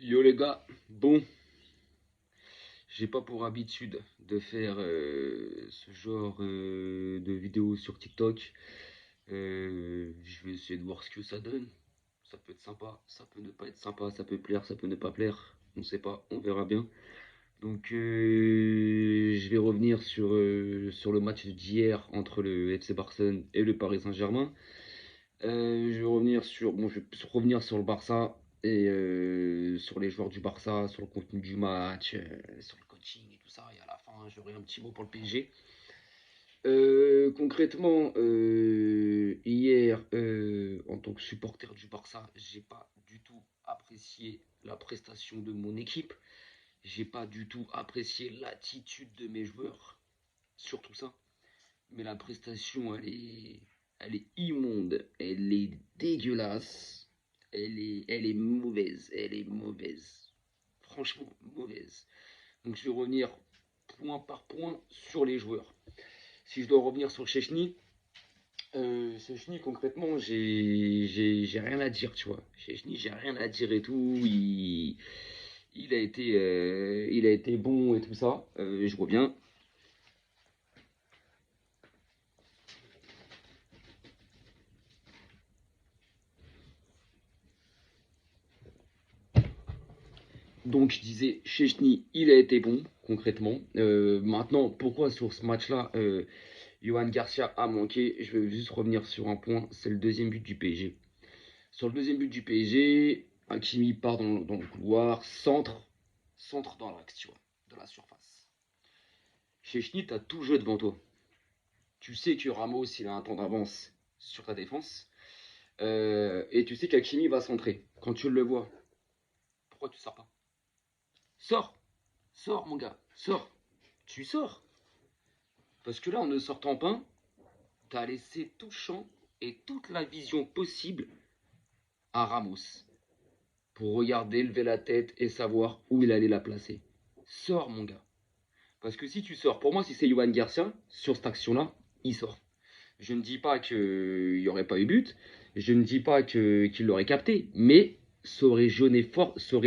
Yo les gars, bon, j'ai pas pour habitude de faire ce genre de vidéos sur TikTok. Je vais essayer de voir ce que ça donne. Ça peut être sympa, ça peut ne pas être sympa, ça peut plaire, ça peut ne pas plaire. On sait pas, on verra bien. Donc je vais revenir sur le match d'hier entre le FC Barcelone et le Paris Saint-Germain. Je vais revenir sur le Barça et sur les joueurs du Barça, sur le contenu du match, sur le coaching et tout ça. Et à la fin, j'aurai un petit mot pour le PSG. Concrètement, hier, en tant que supporter du Barça, j'ai pas du tout apprécié la prestation de mon équipe. J'ai pas du tout apprécié l'attitude de mes joueurs, surtout ça. Mais la prestation, elle est immonde, elle est dégueulasse, elle est mauvaise, elle est mauvaise. Franchement, mauvaise. Donc je vais revenir point par point sur les joueurs. Si je dois revenir sur Chechny, concrètement, j'ai rien à dire, tu vois. Chechny, j'ai rien à dire et tout. Il a été bon et tout ça. Je reviens. Donc je disais, Chechny, il a été bon, concrètement. Maintenant, pourquoi sur ce match-là, Johan Garcia a manqué? Je vais juste revenir sur un point, c'est le deuxième but du PSG. Sur le deuxième but du PSG, Hakimi part dans le couloir, centre dans l'axe, tu vois, de la surface. Chechny, t'as tout jeu devant toi. Tu sais que Ramos, il a un temps d'avance sur ta défense. Et tu sais qu'Hakimi va centrer. Quand tu le vois, pourquoi tu sors pas? Sors! Sors, mon gars, sors! Tu sors! Parce que là, en ne sortant pas, t'as laissé tout champ et toute la vision possible à Ramos pour regarder, lever la tête et savoir où il allait la placer. Sors, mon gars. Parce que si tu sors, pour moi, si c'est Johan Garcia, sur cette action-là, il sort. Je ne dis pas qu'il n'y aurait pas eu but, je ne dis pas qu'il l'aurait capté, mais ça aurait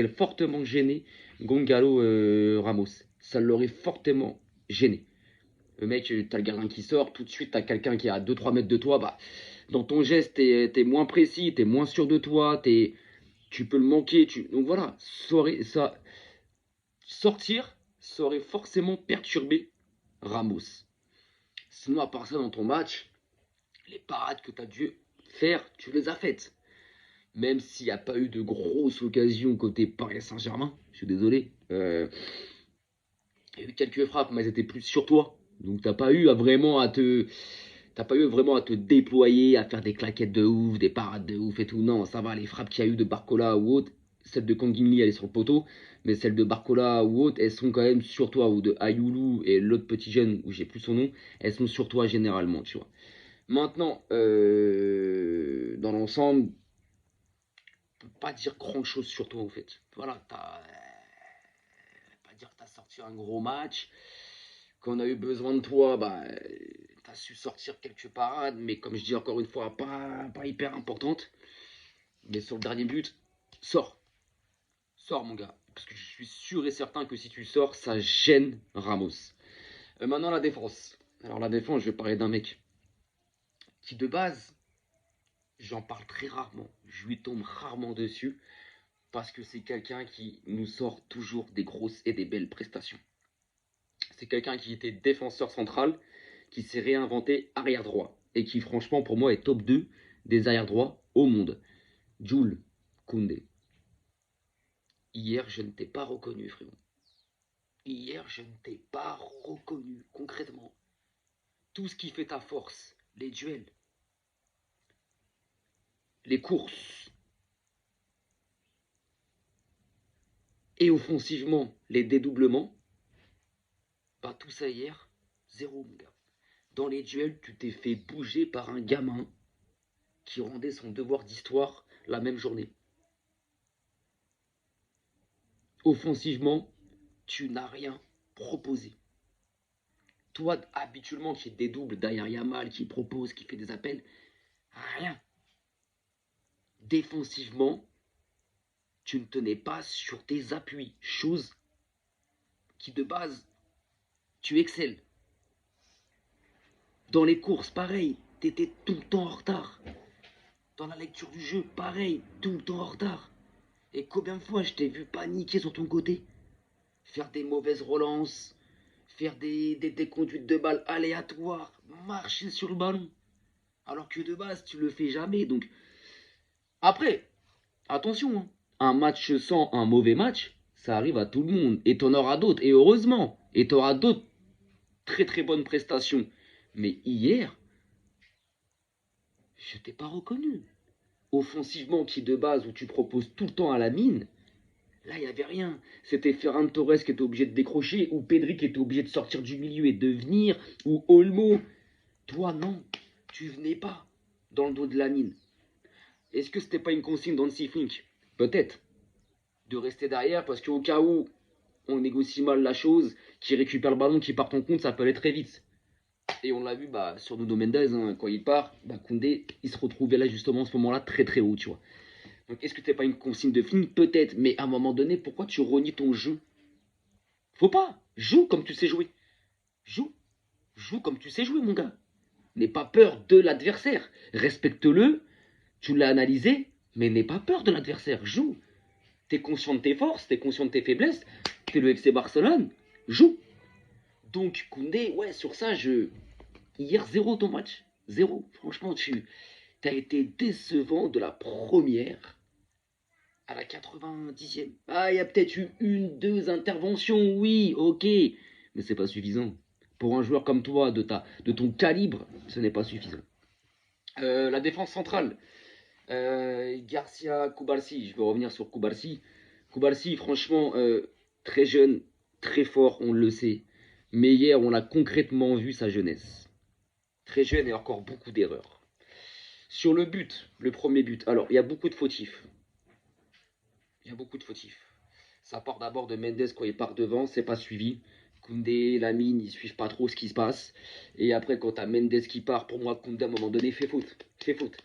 fortement gêné Gongalo Ramos. Ça l'aurait fortement gêné. Le mec, t'as le gardien qui sort, tout de suite t'as quelqu'un qui est à 2-3 mètres de toi, bah, dans ton geste, t'es moins précis, t'es moins sûr de toi, tu peux le manquer. Donc voilà, sortir, ça aurait forcément perturbé Ramos. Sinon, à part ça, dans ton match, les parades que tu as dû faire, tu les as faites. Même s'il n'y a pas eu de grosses occasions côté Paris Saint-Germain, je suis désolé. Il y a eu quelques frappes, mais elles étaient plus sur toi. Donc t'as pas eu vraiment à te déployer, à faire des claquettes de ouf, des parades de ouf et tout. Non, ça va, les frappes qu'il y a eu de Barcola ou autre, celle de Kangin elle est sur le poteau, mais celles de Barcola ou autre, elles sont quand même sur toi, ou de Ayoulou et l'autre petit jeune, où j'ai plus son nom, elles sont sur toi généralement, tu vois. Maintenant, dans l'ensemble, on peut pas dire grand chose sur toi en fait. Voilà, pas dire que t'as sorti un gros match. Quand on a eu besoin de toi, bah, t'as su sortir quelques parades, mais comme je dis encore une fois, pas hyper importante. Mais sur le dernier but, sors. Sors, mon gars. Parce que je suis sûr et certain que si tu sors, ça gêne Ramos. Maintenant, la défense. Alors, la défense, je vais parler d'un mec qui, de base, j'en parle très rarement. Je lui tombe rarement dessus. Parce que c'est quelqu'un qui nous sort toujours des grosses et des belles prestations. C'est quelqu'un qui était défenseur central, qui s'est réinventé arrière droit, et qui franchement pour moi est top 2 des arrière droits au monde. Jules Koundé. Hier je ne t'ai pas reconnu, frérot. Hier je ne t'ai pas reconnu concrètement. Tout ce qui fait ta force, les duels, les courses, et offensivement les dédoublements, bah tout ça hier, zéro mon gars. Dans les duels, tu t'es fait bouger par un gamin qui rendait son devoir d'histoire la même journée. Offensivement, tu n'as rien proposé. Toi, habituellement, qui dédouble derrière Yamal, qui propose, qui fait des appels, rien. Défensivement, tu ne tenais pas sur tes appuis. Chose qui, de base, tu excelles. Dans les courses, pareil, t'étais tout le temps en retard. Dans la lecture du jeu, pareil, tout le temps en retard. Et combien de fois je t'ai vu paniquer sur ton côté, faire des mauvaises relances, faire des conduites de balles aléatoires, marcher sur le ballon. Alors que de base, tu le fais jamais. Donc, après, attention, hein. Un match sans un mauvais match, ça arrive à tout le monde. Et t'en auras d'autres, et heureusement. Et t'auras d'autres très très bonnes prestations. Mais hier, je t'ai pas reconnu. Offensivement, qui de base, où tu proposes tout le temps à la mine, là, il n'y avait rien. C'était Ferran Torres qui était obligé de décrocher, ou Pedri qui était obligé de sortir du milieu et de venir, ou Olmo. Toi, non, tu venais pas dans le dos de la mine. Est-ce que c'était pas une consigne d'Hansi Flick? Peut-être. De rester derrière, parce qu'au cas où on négocie mal la chose, qui récupère le ballon, qui part en compte, ça peut aller très vite. Et on l'a vu sur Nuno Mendes, hein, quand il part, Koundé, il se retrouvait là justement à ce moment-là très très haut, tu vois. Donc est-ce que c'est pas une consigne de Flick? Peut-être, mais à un moment donné, pourquoi tu renies ton jeu? Faut pas. Joue comme tu sais jouer. Joue. Joue comme tu sais jouer, mon gars. N'aie pas peur de l'adversaire. Respecte-le. Tu l'as analysé, mais n'aie pas peur de l'adversaire. Joue. T'es conscient de tes forces, t'es conscient de tes faiblesses. T'es le FC Barcelone. Joue. Donc, Koundé, ouais, sur ça, hier, zéro ton match. Zéro. Franchement, tu as été décevant de la première à la 90e. Ah, il y a peut-être eu une, deux interventions, oui, ok. Mais c'est pas suffisant. Pour un joueur comme toi, de ton calibre, ce n'est pas suffisant. La défense centrale. Garcia, Koubarsi. Je vais revenir sur Koubarsi. Koubarsi, franchement, très jeune, très fort, on le sait. Mais hier, on a concrètement vu sa jeunesse. Très jeune et encore beaucoup d'erreurs. Sur le but, le premier but. Alors, il y a beaucoup de fautifs. Il y a beaucoup de fautifs. Ça part d'abord de Mendes quand il part devant, c'est pas suivi. Koundé, Lamine, ils suivent pas trop ce qui se passe. Et après, quand t'as Mendes qui part, pour moi, Koundé, à un moment donné, fait faute. Fait faute.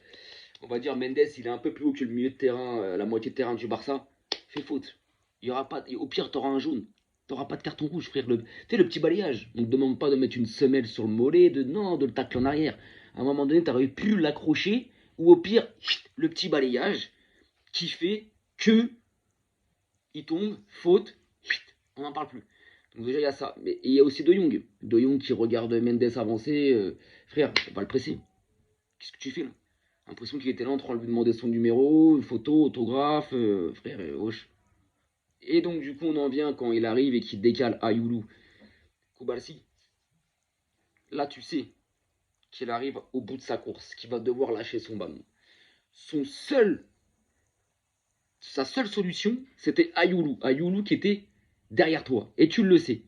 On va dire Mendes, il est un peu plus haut que le milieu de terrain, la moitié de terrain du Barça. Fait faute. Il y aura pas, au pire, t'auras un jaune. T'auras pas de carton rouge, frère. Fais le petit balayage. On ne demande pas de mettre une semelle sur le mollet, non, de le tacler en arrière. À un moment donné, t'aurais pu l'accrocher, ou au pire, le petit balayage qui fait que il tombe, faute, on n'en parle plus. Donc déjà il y a ça. Mais il y a aussi De Jong. De Jong qui regarde Mendes avancer. Frère, on va le presser. Qu'est-ce que tu fais là? L'impression qu'il était là en train de lui demander son numéro, une photo, autographe. Frère, wesh. Et donc du coup on en vient quand il arrive et qu'il décale Ayoulou Koubalsi. Là tu sais qu'il arrive au bout de sa course, qu'il va devoir lâcher son ballon. Son seul Sa seule solution, c'était Ayoulou. Ayoulou qui était derrière toi. Et tu le sais.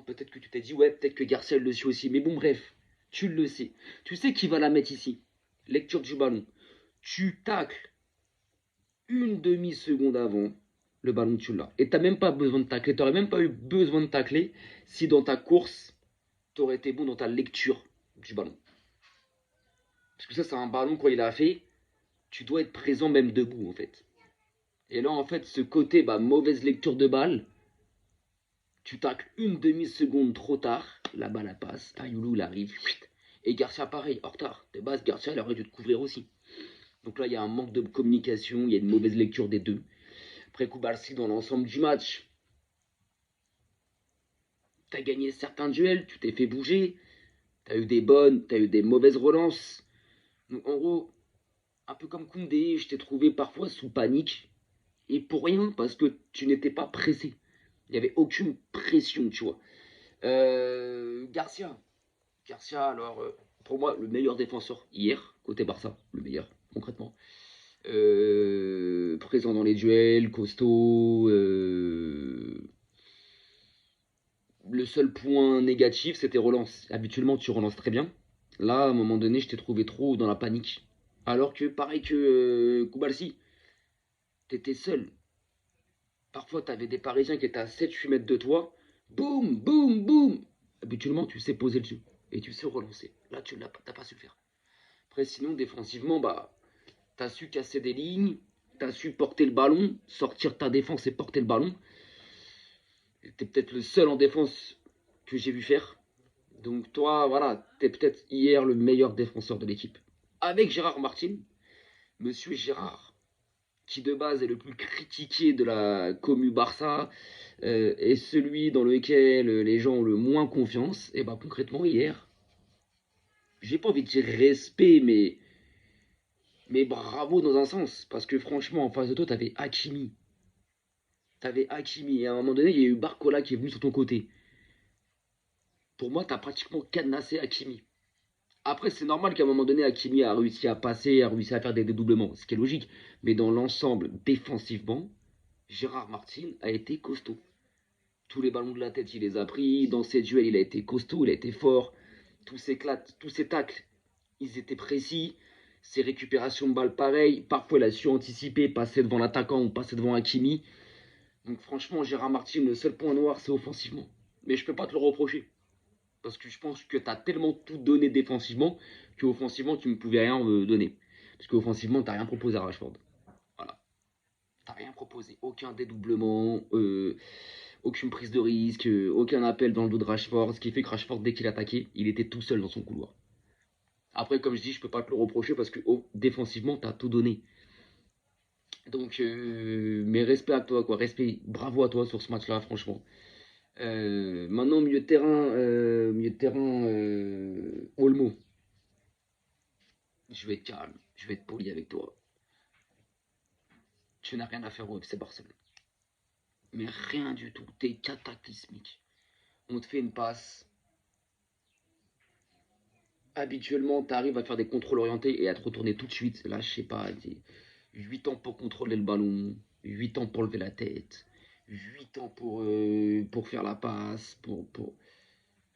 Peut-être que tu t'es dit, ouais, peut-être que Garcia le suit aussi. Mais bon, bref, tu le sais. Tu sais qui va la mettre ici. Lecture du ballon. Tu tacles une demi-seconde avant le ballon, tu l'as. Et t'as même pas besoin de tacler. T'aurais même pas eu besoin de tacler si dans ta course, t'aurais été bon dans ta lecture du ballon. Parce que ça, c'est un ballon, quand il a fait, tu dois être présent même debout, en fait. Et là, en fait, ce côté, mauvaise lecture de balle, tu tacles une demi-seconde trop tard, la balle elle passe, Ayoulou il arrive, et Garcia pareil, en retard. De base, Garcia il aurait dû te couvrir aussi. Donc là, il y a un manque de communication, il y a une mauvaise lecture des deux. Après Koubarsi, dans l'ensemble du match, t'as gagné certains duels, tu t'es fait bouger, t'as eu des bonnes, t'as eu des mauvaises relances. Donc en gros, un peu comme Koundé, je t'ai trouvé parfois sous panique, et pour rien, parce que tu n'étais pas pressé. Il n'y avait aucune pression, tu vois. Garcia, alors, pour moi, le meilleur défenseur hier, côté Barça, le meilleur, concrètement. Présent dans les duels, costaud. Le seul point négatif, c'était relance. Habituellement, tu relances très bien. Là, à un moment donné, je t'ai trouvé trop dans la panique. Alors que, pareil que Koubalsi, t'étais seul. Parfois, t'avais des Parisiens qui étaient à 7-8 mètres de toi. Boum, boum, boum. Habituellement, tu sais poser le jeu. Et tu sais relancer. Là, t'as pas su le faire. Après, sinon, défensivement, t'as su casser des lignes. Tu as su porter le ballon, sortir ta défense et porter le ballon. Tu es peut-être le seul en défense que j'ai vu faire. Donc toi, voilà, tu es peut-être hier le meilleur défenseur de l'équipe. Avec Gérard Martin, monsieur Gérard, qui de base est le plus critiqué de la commu Barça, est celui dans lequel les gens ont le moins confiance. Et bah concrètement, hier, j'ai pas envie de dire respect, mais bravo dans un sens. Parce que franchement, en face de toi, t'avais Hakimi. T'avais Hakimi. Et à un moment donné, il y a eu Barcola qui est venu sur ton côté. Pour moi, t'as pratiquement cadenassé Hakimi. Après, c'est normal qu'à un moment donné, Hakimi a réussi à passer, a réussi à faire des dédoublements, ce qui est logique. Mais dans l'ensemble, défensivement, Gérard Martin a été costaud. Tous les ballons de la tête, il les a pris. Dans ses duels, il a été costaud, il a été fort. Tous ses tacles, ils étaient précis. Ses récupérations de balles, pareil. Parfois, il a su anticiper, passer devant l'attaquant ou passer devant Hakimi. Donc franchement, Gérard Martin, le seul point noir, c'est offensivement. Mais je peux pas te le reprocher. Parce que je pense que tu as tellement tout donné défensivement qu'offensivement, tu ne pouvais rien me donner. Parce qu'offensivement, tu n'as rien proposé à Rashford. Voilà. Tu n'as rien proposé. Aucun dédoublement, aucune prise de risque, aucun appel dans le dos de Rashford. Ce qui fait que Rashford, dès qu'il attaquait, il était tout seul dans son couloir. Après, comme je dis, je peux pas te le reprocher parce que défensivement, tu as tout donné. Donc, mais respect à toi, quoi. Respect, bravo à toi sur ce match-là, franchement. Maintenant, milieu de terrain, Olmo. Je vais être calme, je vais être poli avec toi. Tu n'as rien à faire au FC Barcelone. Mais rien du tout. T'es cataclysmique. On te fait une passe. Habituellement, tu arrives à faire des contrôles orientés et à te retourner tout de suite. Là, je sais pas, 8 ans pour contrôler le ballon, 8 ans pour lever la tête, 8 ans pour faire la passe, pour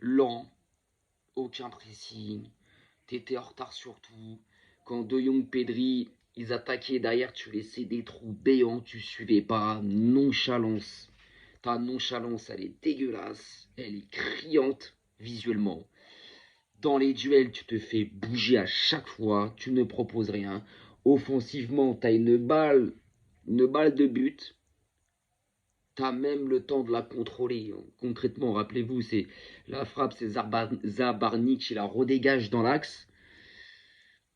lent, aucun pressing. T'étais en retard surtout. Quand De Jong, Pedri, ils attaquaient derrière, tu laissais des trous béants, tu suivais pas. Nonchalance. Ta nonchalance, elle est dégueulasse. Elle est criante visuellement. Dans les duels, tu te fais bouger à chaque fois. Tu ne proposes rien. Offensivement, tu as une balle de but. Tu as même le temps de la contrôler. Concrètement, rappelez-vous, c'est la frappe, c'est Zabarni qui la redégage dans l'axe.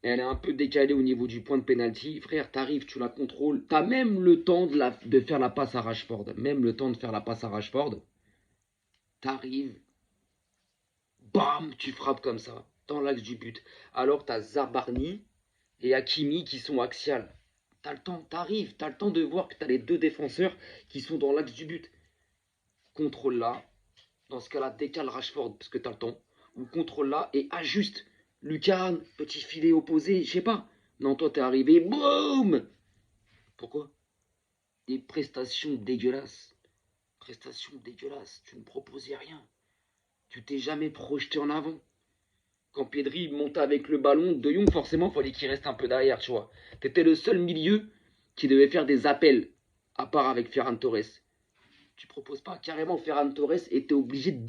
Elle est un peu décalée au niveau du point de pénalty. Frère, t'arrives, tu la contrôles. T'as même le temps de faire la passe à Rashford. Même le temps de faire la passe à Rashford. T'arrives, bam, tu frappes comme ça, dans l'axe du but. Alors t'as Zabarni et Hakimi qui sont axiales. T'as le temps, t'as le temps de voir que t'as les deux défenseurs qui sont dans l'axe du but. Contrôle là. Dans ce cas-là, décale Rashford parce que t'as le temps. Ou contrôle là et ajuste. Lucan, petit filet opposé, je sais pas. Non, toi t'es arrivé, boum. Pourquoi? Des prestations dégueulasses. Prestations dégueulasses. Tu ne proposais rien. Tu t'es jamais projeté en avant. Quand Pedri montait avec le ballon, De Jong, forcément, il fallait qu'il reste un peu derrière, tu vois. T'étais le seul milieu qui devait faire des appels, à part avec Ferran Torres. Tu proposes pas. Carrément, Ferran Torres était obligé de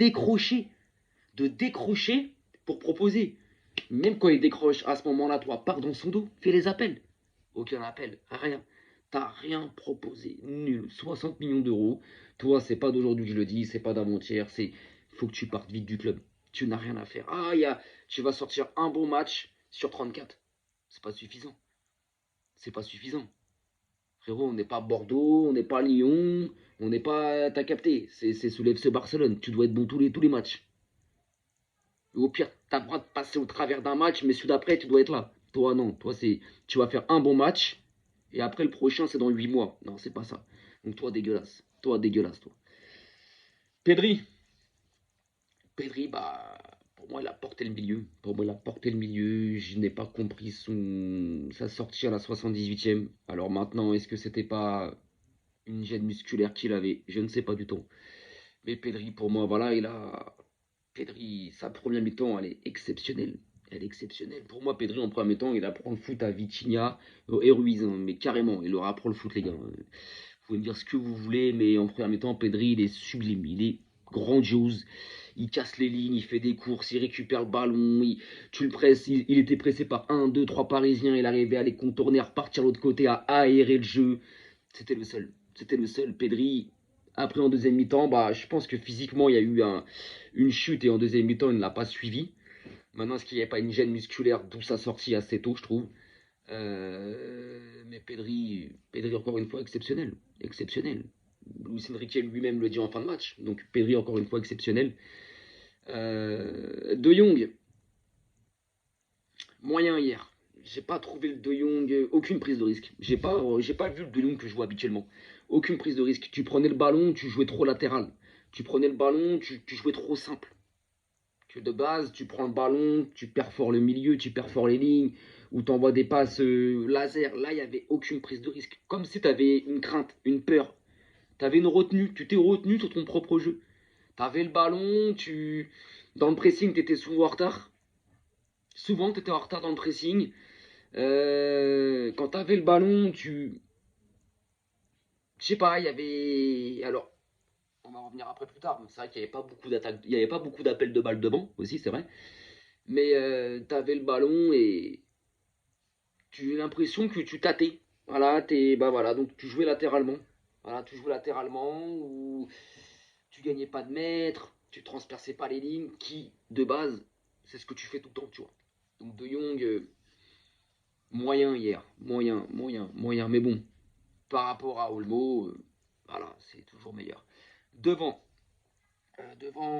décrocher pour proposer. Même quand il décroche, à ce moment-là, toi, pars dans son dos, fais les appels. Aucun appel, rien. T'as rien proposé, nul. 60 millions d'euros. Toi, c'est pas d'aujourd'hui que je le dis, c'est pas d'avant-hier, c'est faut que tu partes vite du club. Tu n'as rien à faire. Ah, tu vas sortir un bon match sur 34. C'est pas suffisant. C'est pas suffisant. Frérot, on n'est pas Bordeaux, on n'est pas Lyon, on n'est pas. T'as capté, c'est sous l'FC Barcelone. Tu dois être bon tous les matchs. Au pire, t'as le droit de passer au travers d'un match, mais celui d'après, tu dois être là. Toi, non. Toi, c'est. Tu vas faire un bon match, et après, le prochain, c'est dans 8 mois. Non, c'est pas ça. Donc, toi, dégueulasse. Toi, dégueulasse, toi. Pedri. Pedri, bah. Pour moi, il a porté le milieu. Pour moi, il a porté le milieu. Je n'ai pas compris sa sortie à la 78e. Alors maintenant, est-ce que c'était pas une gêne musculaire qu'il avait? Je ne sais pas du tout. Mais Pedri, pour moi, voilà, Pedri, sa première mi-temps, elle est exceptionnelle. Elle est exceptionnelle. Pour moi, Pedri, en première mi-temps, il apprend le foot à Vitinha et Ruiz. Hein, mais carrément, il leur apprend le foot, les gars. Vous pouvez me dire ce que vous voulez, mais en première mi-temps, Pedri, il est sublime. Il est grandiose. Il casse les lignes, il fait des courses, il récupère le ballon, tu le presses. Il était pressé par un, deux, trois Parisiens. Il arrivait à les contourner, à repartir de l'autre côté, à aérer le jeu. C'était le seul. C'était le seul. Pedri, après en deuxième mi-temps, bah, je pense que physiquement, il y a eu une chute et en deuxième mi-temps, il ne l'a pas suivi. Maintenant, est-ce qu'il n'y a pas une gêne musculaire d'où sa sortie assez tôt, je trouve. Mais Pedri, encore une fois, exceptionnel. Exceptionnel. Luis Enrique lui-même le dit en fin de match. Donc Pedri, encore une fois, exceptionnel. De Jong, moyen hier. J'ai pas trouvé le De Jong, aucune prise de risque. J'ai pas vu le De Jong que je vois habituellement. Aucune prise de risque. Tu prenais le ballon, tu jouais trop latéral. Tu prenais le ballon, tu jouais trop simple. Que de base, tu prends le ballon, tu perfores le milieu, tu perfores les lignes, ou tu envoies des passes laser. Là, il n'y avait aucune prise de risque. Comme si tu avais une crainte, une peur. Tu avais une retenue, tu t'es retenu sur ton propre jeu. Tu avais le ballon, dans le pressing, tu étais souvent en retard. Souvent, tu étais en retard dans le pressing. Quand tu avais le ballon, je sais pas, il y avait. Alors, on va revenir après plus tard. C'est vrai qu'il n'y avait pas beaucoup d'attaques, il n'y avait pas beaucoup d'appels de balles devant aussi, c'est vrai. Mais tu avais le ballon et tu as l'impression que tu tâtais. Voilà, bah voilà, donc tu jouais latéralement. Voilà, tu jouais latéralement ou tu gagnais pas de mètres, tu transperçais pas les lignes, qui de base, c'est ce que tu fais tout le temps, tu vois. Donc De Jong, moyen hier, moyen. Mais bon, par rapport à Olmo, voilà, c'est toujours meilleur. Devant,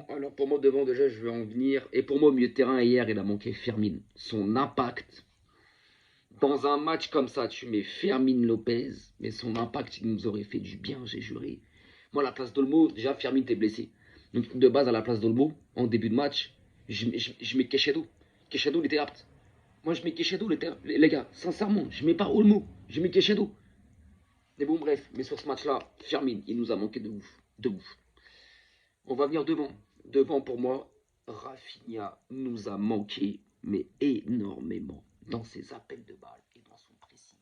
alors pour moi, devant, déjà, je vais en venir. Et pour moi, au milieu de terrain, hier, il a manqué Firmin. Son impact. Dans un match comme ça, tu mets Fermin Lopez, mais son impact, il nous aurait fait du bien, j'ai juré. Moi, à la place d'Olmo, déjà, Fermin t'es blessé. Donc, de base, à la place d'Olmo, en début de match, je mets Keshedo. Keshedo, il était apte. Moi, je mets Keshedo, les gars, sincèrement, je mets pas Olmo, je mets Keshedo. Mais bon, bref, mais sur ce match-là, Fermin, il nous a manqué de ouf. De ouf. On va venir devant. Devant, pour moi, Rafinha nous a manqué, mais énormément, dans ses appels de balles et dans son pressing.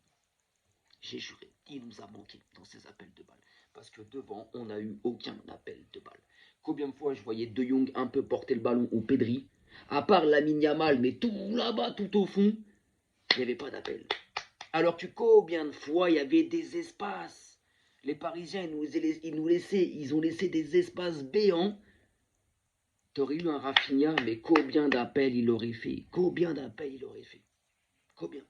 J'ai juré, il nous a manqué dans ses appels de balles. Parce que devant, on n'a eu aucun appel de balle. Combien de fois je voyais De Jong un peu porter le ballon au Pedri, à part Lamine Yamal, mais tout là-bas, tout au fond, il n'y avait pas d'appel. Alors que combien de fois il y avait des espaces. Les Parisiens, ils ont laissé des espaces béants. T'aurais eu un Rafinha, mais combien d'appels il aurait fait? Combien d'appels il aurait fait? Combien?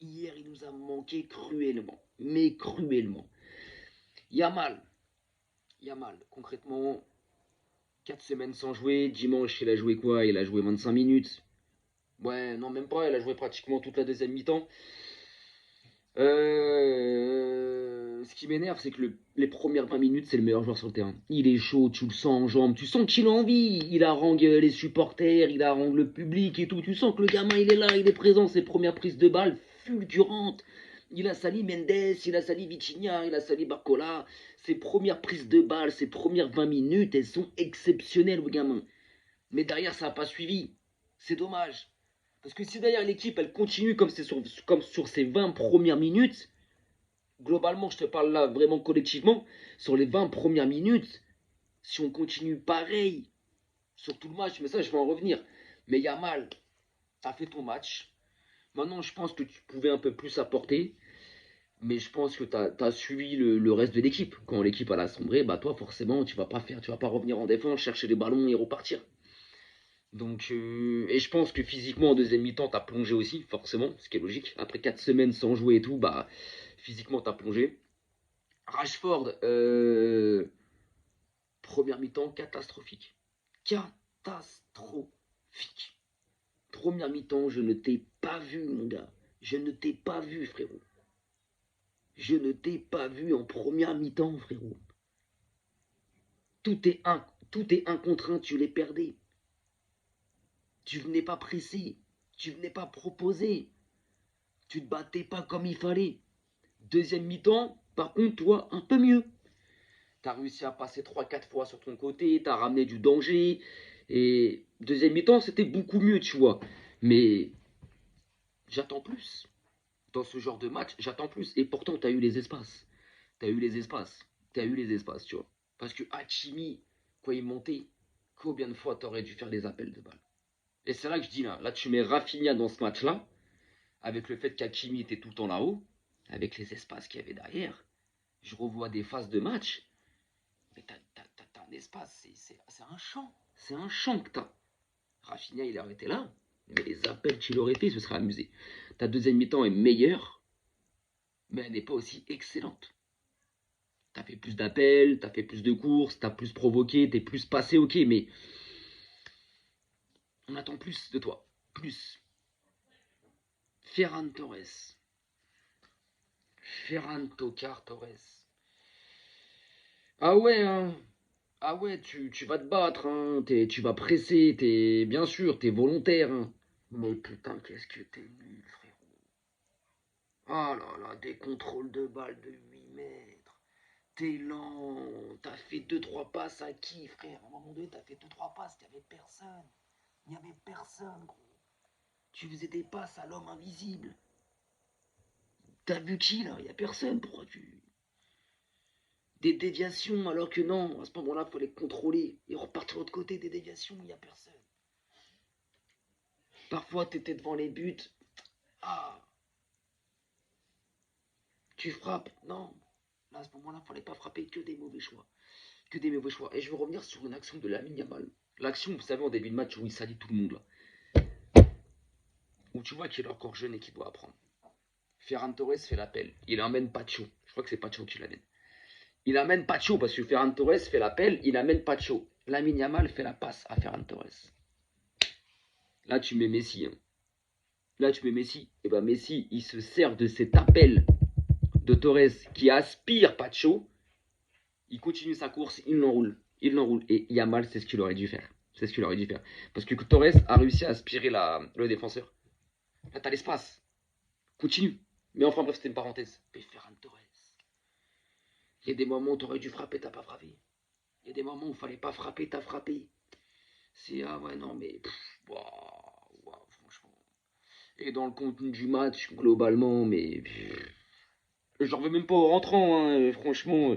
Hier, il nous a manqué cruellement. Mais cruellement. Yamal. Yamal, concrètement, 4 semaines sans jouer. Dimanche, il a joué quoi? Il a joué 25 minutes. Ouais, non, même pas. Il a joué pratiquement toute la deuxième mi-temps. Ce qui m'énerve, c'est que les premières 20 minutes, c'est le meilleur joueur sur le terrain. Il est chaud, tu le sens en jambes, tu sens qu'il a envie. Il harangue les supporters, il harangue le public et tout. Tu sens que le gamin, il est là, il est présent. Ses premières prises de balles fulgurantes. Il a sali Mendes, il a sali Vitinha, il a sali Barcola. Ses premières prises de balles, ses premières 20 minutes, elles sont exceptionnelles, le gamin. Mais derrière, ça n'a pas suivi. C'est dommage. Parce que si derrière l'équipe, elle continue comme sur ses 20 premières minutes, globalement, je te parle là vraiment collectivement, sur les 20 premières minutes, si on continue pareil sur tout le match, mais ça, je vais en revenir. Mais Yamal, t'as fait ton match. Maintenant, je pense que tu pouvais un peu plus apporter, mais je pense que t'as suivi le reste de l'équipe. Quand l'équipe a sombré, bah toi, forcément, tu vas pas revenir en défense, chercher les ballons et repartir. Donc, et je pense que physiquement, en deuxième mi-temps, t'as plongé aussi, forcément, ce qui est logique. Après 4 semaines sans jouer et tout, bah, physiquement, t'as plongé. Rashford, première mi-temps catastrophique. Catastrophique. Première mi-temps, je ne t'ai pas vu, mon gars. Je ne t'ai pas vu, frérot. Je ne t'ai pas vu en première mi-temps, frérot. Tout est un contre un, tu les perdais. Tu venais pas presser. Tu venais pas proposer. Tu te battais pas comme il fallait. Deuxième mi-temps, par contre, toi, un peu mieux. T'as réussi à passer 3-4 fois sur ton côté, t'as ramené du danger. Et deuxième mi-temps, c'était beaucoup mieux, tu vois. Mais j'attends plus. Dans ce genre de match, j'attends plus. Et pourtant, t'as eu les espaces. T'as eu les espaces. T'as eu les espaces, tu vois. Parce que Hakimi, quand il montait, Combien de fois t'aurais dû faire des appels de balles? Et c'est là que je dis là, tu mets Rafinha dans ce match-là, avec le fait qu'Hakimi était tout le temps là-haut, avec les espaces qu'il y avait derrière. Je revois des phases de match, mais t'as un espace, c'est un champ. C'est un champ que t'as. Rafinha, il aurait été là, mais les appels qu'il aurait fait, ce serait amusé. Ta deuxième mi-temps est meilleure, mais elle n'est pas aussi excellente. T'as fait plus d'appels, t'as fait plus de courses, t'as plus provoqué, t'es plus passé, ok, mais on attend plus de toi. Plus. Ferran Torres. Ferran Tocar Torres. Ah ouais, hein. Ah ouais, tu vas te battre, hein. Tu vas presser, bien sûr, t'es volontaire, hein. Mais putain, qu'est-ce que t'es nul, frérot. Ah là là, des contrôles de balles de 8 mètres. T'es lent. T'as fait deux trois passes à qui, frère? À un moment donné, t'as fait deux trois passes, il n'y avait personne. Il n'y avait personne, gros. Tu faisais des passes à l'homme invisible. T'as vu qui, là? Il n'y a personne. Pourquoi tu... Des déviations, alors que non, à ce moment-là, il fallait contrôler et repartir de l'autre côté des déviations, il n'y a personne. Parfois, tu étais devant les buts. Ah, tu frappes. Non. Là, à ce moment-là, il fallait pas frapper, que des mauvais choix. Que des mauvais choix. Et je veux revenir sur une action de Lamine Yamal. L'action, vous savez, en début de match où il salit tout le monde, là. Où tu vois qu'il est encore jeune et qu'il doit apprendre. Ferran Torres fait l'appel. Il emmène Pacho. Je crois que c'est Pacho qui l'amène. Il amène Pacho parce que Ferran Torres fait l'appel. Il amène Pacho. Lamine Yamal fait la passe à Ferran Torres. Là, tu mets Messi, hein. Là, tu mets Messi. Et ben Messi, il se sert de cet appel de Torres qui aspire Pacho. Il continue sa course, il l'enroule. Il l'enroule. Et Yamal, c'est ce qu'il aurait dû faire. C'est ce qu'il aurait dû faire. Parce que Torres a réussi à aspirer le défenseur. Là, t'as l'espace. Continue. Mais enfin, bref, c'était une parenthèse. Mais Ferran Torres. Il y a des moments où t'aurais dû frapper, t'as pas frappé. Il y a des moments où il fallait pas frapper, t'as frappé. C'est ah ouais, non, mais. Franchement. Et dans le contenu du match, globalement, mais. J'en veux même pas au rentrant, hein, franchement.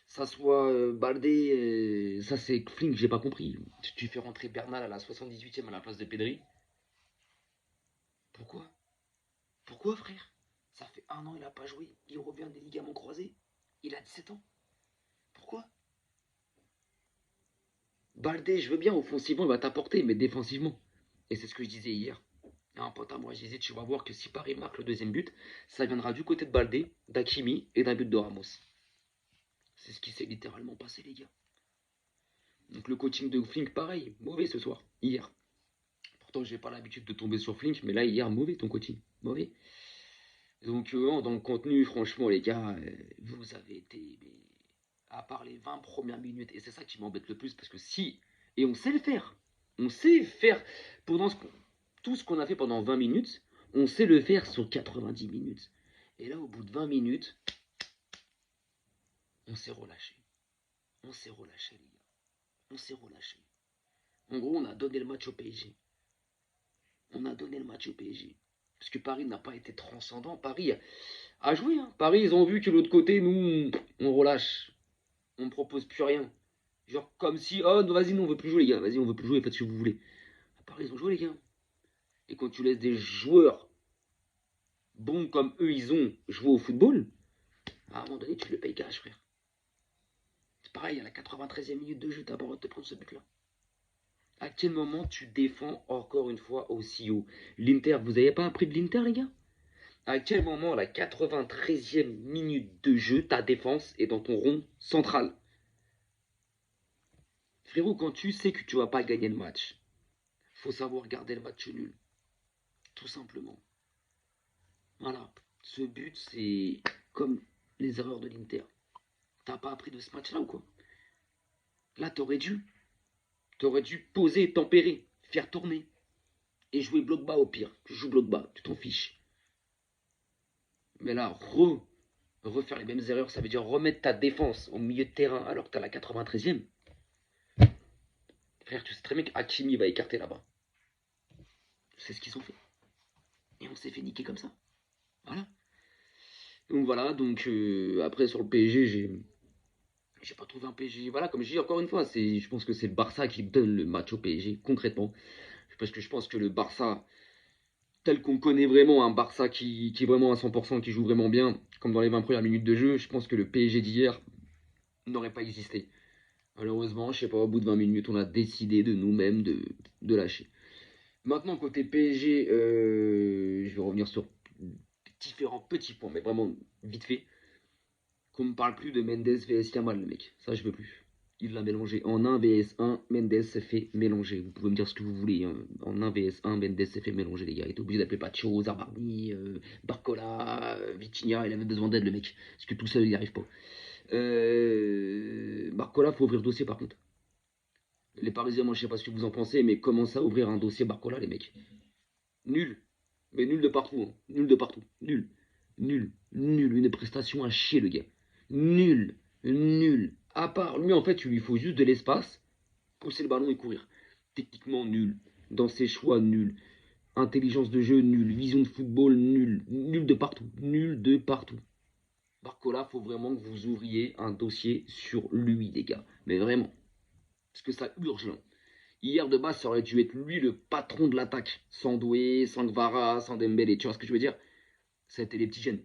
Ça soit Baldé, ça c'est Flink, j'ai pas compris. Tu fais rentrer Bernal à la 78e à la place de Pedri. Pourquoi? Pourquoi, frère? Ça fait un an il a pas joué. Il revient des ligaments croisés. Il a 17 ans. Pourquoi? Baldé, je veux bien, offensivement, il va t'apporter, mais défensivement. Et c'est ce que je disais hier. Un pote à moi, je disais, tu vas voir que si Paris marque le deuxième but, ça viendra du côté de Baldé, d'Hakimi et d'un but de Ramos. C'est ce qui s'est littéralement passé, les gars. Donc le coaching de Flink, pareil, mauvais ce soir, hier. Pourtant, j'ai pas l'habitude de tomber sur Flink, mais là, hier, mauvais ton coaching. Mauvais. Donc, dans le contenu, franchement, les gars, vous avez été. Mais, à part les 20 premières minutes, et c'est ça qui m'embête le plus, parce que si. Et on sait le faire. On sait faire. Pendant tout ce qu'on a fait pendant 20 minutes, on sait le faire sur 90 minutes. Et là, au bout de 20 minutes, on s'est relâché. On s'est relâché, les gars. On s'est relâché. En gros, on a donné le match au PSG. On a donné le match au PSG. Parce que Paris n'a pas été transcendant. Paris a joué, hein. Paris, ils ont vu que l'autre côté, nous, on relâche. On ne propose plus rien. Genre comme si, oh, vas-y, nous, on veut plus jouer, les gars. Vas-y, on veut plus jouer, faites ce que vous voulez. À Paris, ils ont joué, les gars. Et quand tu laisses des joueurs bons comme eux, ils ont joué au football, à un moment donné, tu le payes cash, frère. C'est pareil, à la 93e minute de jeu, t'as pas le droit de te prendre ce but-là. À quel moment tu défends encore une fois aussi haut? L'Inter, vous avez pas appris de l'Inter, les gars? À quel moment, à la 93e minute de jeu, ta défense est dans ton rond central? Frérot, quand tu sais que tu vas pas gagner le match, faut savoir garder le match nul. Tout simplement. Voilà. Ce but, c'est comme les erreurs de l'Inter. T'as pas appris de ce match-là ou quoi? Là, t'aurais dû poser, tempérer, faire tourner. Et jouer bloc bas au pire. Tu joues bloc bas, tu t'en fiches. Mais là, refaire les mêmes erreurs, ça veut dire remettre ta défense au milieu de terrain alors que t'as la 93e. Frère, tu sais très bien qu'Hakimi va écarter là-bas. C'est ce qu'ils ont fait. Et on s'est fait niquer comme ça. Voilà. Donc voilà, donc après sur le PSG, J'ai pas trouvé un PSG. Voilà, comme je dis encore une fois, je pense que c'est le Barça qui donne le match au PSG, concrètement. Parce que je pense que le Barça, tel qu'on connaît vraiment, un Barça qui est vraiment à 100%, qui joue vraiment bien, comme dans les 20 premières minutes de jeu, je pense que le PSG d'hier n'aurait pas existé. Malheureusement, je sais pas, au bout de 20 minutes, on a décidé de nous-mêmes de lâcher. Maintenant, côté PSG, je vais revenir sur différents petits points, mais vraiment vite fait. Qu'on me parle plus de Mendes vs Yamal, le mec. Ça, je veux plus. Il l'a mélangé. En 1 vs 1, Mendes s'est fait mélanger. Vous pouvez me dire ce que vous voulez, hein. En 1 vs 1, Mendes s'est fait mélanger, les gars. Il est obligé d'appeler Pacho, Zarbarni, Barcola, Vitinha. Il avait besoin d'aide, le mec. Parce que tout seul, il n'y arrive pas. Barcola, faut ouvrir le dossier, par contre. Les Parisiens, moi, je sais pas ce que vous en pensez, mais commencez à ouvrir un dossier Barcola, les mecs. Nul. Mais nul de partout, hein. Nul de partout. Nul. Nul. Nul. Une prestation à chier, le gars. Nul. Nul. À part, lui, en fait, il lui faut juste de l'espace, pousser le ballon et courir. Techniquement, nul. Dans ses choix, nul. Intelligence de jeu, nul. Vision de football, nul. Nul de partout. Nul de partout. Barcola, faut vraiment que vous ouvriez un dossier sur lui, les gars. Mais vraiment. Parce que ça urge, là. Hier, de base, ça aurait dû être lui le patron de l'attaque. Sans Doué, sans Gvara, sans Dembélé. Tu vois ce que je veux dire? C'était les petits jeunes.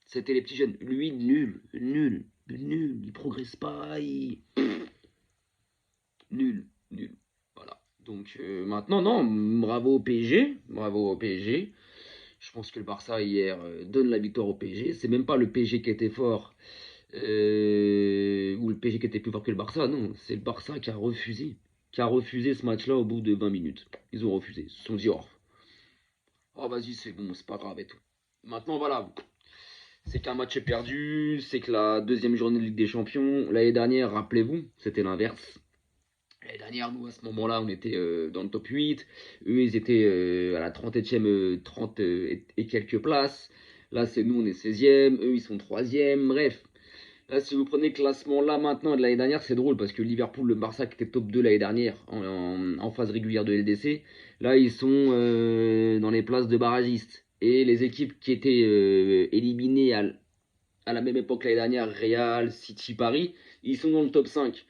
C'était les petits jeunes. Lui, nul. Nul. Nul. Il progresse pas. Nul. Nul. Voilà. Donc maintenant, non. Bravo au PSG. Bravo au PSG. Je pense que le Barça, hier, donne la victoire au PSG. C'est même pas le PSG qui était fort. Ou le PSG qui était plus fort que le Barça. Non. C'est le Barça qui a refusé. Qui a refusé ce match-là au bout de 20 minutes. Ils ont refusé. Ils se sont dit, oh vas-y, c'est bon, c'est pas grave et tout. Maintenant, voilà. C'est qu'un match est perdu, c'est que la deuxième journée de Ligue des Champions, l'année dernière, rappelez-vous, c'était l'inverse. L'année dernière, nous, à ce moment-là, on était dans le top 8. Eux, ils étaient à la 30e, 30 et quelques places. Là, c'est nous, on est 16e. Eux, ils sont 3e. Bref, là, si vous prenez le classement là maintenant de l'année dernière, c'est drôle parce que Liverpool, le Barça qui était top 2 l'année dernière en phase régulière de LDC, là ils sont dans les places de barragistes. Et les équipes qui étaient éliminées à la même époque l'année dernière, Real, City, Paris, ils sont dans le top 5.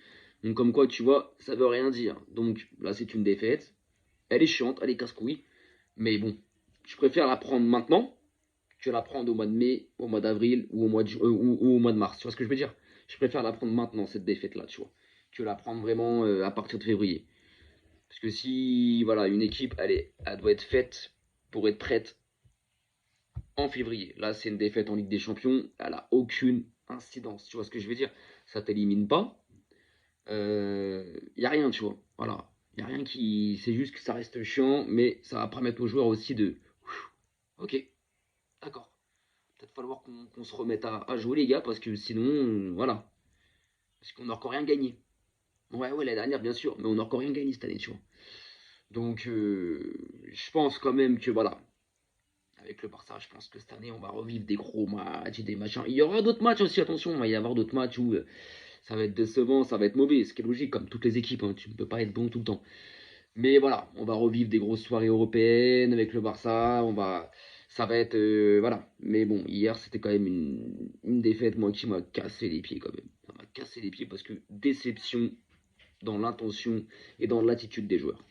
Donc comme quoi, tu vois, ça veut rien dire. Donc là, c'est une défaite. Elle est chiante, elle est casse-couille. Mais bon, je préfère la prendre maintenant que la prendre au mois de mai, au mois d'avril ou ou au mois de mars. Tu vois ce que je veux dire? Je préfère la prendre maintenant, cette défaite-là, tu vois, que la prendre vraiment à partir de février. Parce que si, voilà, une équipe, elle doit être faite pour être prête en février. Là, c'est une défaite en Ligue des Champions, elle a aucune incidence. Tu vois ce que je veux dire? Ça t'élimine pas. Y a rien, tu vois. Voilà. Y a rien qui. C'est juste que ça reste chiant, mais ça va permettre aux joueurs aussi de. Ok, d'accord. Peut-être falloir qu'on se remette à jouer, les gars, parce que sinon, voilà. Parce qu'on n'a encore rien gagné. Ouais, ouais, l'année dernière, bien sûr, mais on n'a encore rien gagné cette année, tu vois. Donc, je pense quand même que, voilà, avec le Barça, je pense que cette année, on va revivre des gros matchs et des machins. Il y aura d'autres matchs aussi, attention, il va y avoir d'autres matchs où ça va être décevant, ça va être mauvais, ce qui est logique, comme toutes les équipes, hein, tu ne peux pas être bon tout le temps. Mais voilà, on va revivre des grosses soirées européennes avec le Barça, ça va être, voilà. Mais bon, hier, c'était quand même une défaite, moi, qui m'a cassé les pieds quand même. Ça m'a cassé les pieds parce que déception dans l'intention et dans l'attitude des joueurs.